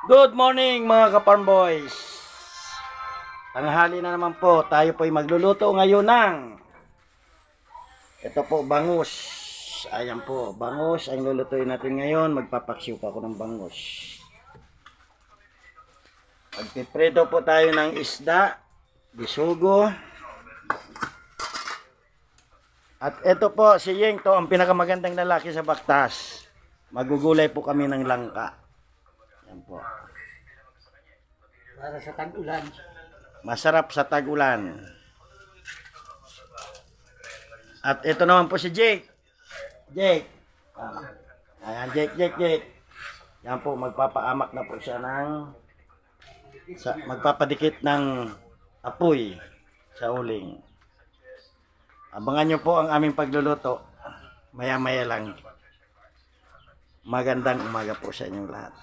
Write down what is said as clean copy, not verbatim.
Good morning mga ka-farm boys. Tanghali na naman po. Tayo po ay magluluto ngayon ng ito po, bangus. Ayan po, bangus ang lulutuin natin ngayon. Magpapaksiw pa ako ng bangus. Magpipredo po tayo ng isda, bisugo. At ito po, si Yeng to, ang pinakamagandang lalaki sa Baktas. Magugulay po kami ng langka. Yan po. Para sa tag-ulan. Masarap sa tag-ulan. At ito naman po si Jake. Jake. Ayan, Jake. Yan po, magpapaamak na po siya ng magpapadikit ng apoy sa uling. Abangan nyo po ang aming pagluluto. Maya-maya lang. Magandang umaga po sa inyong lahat.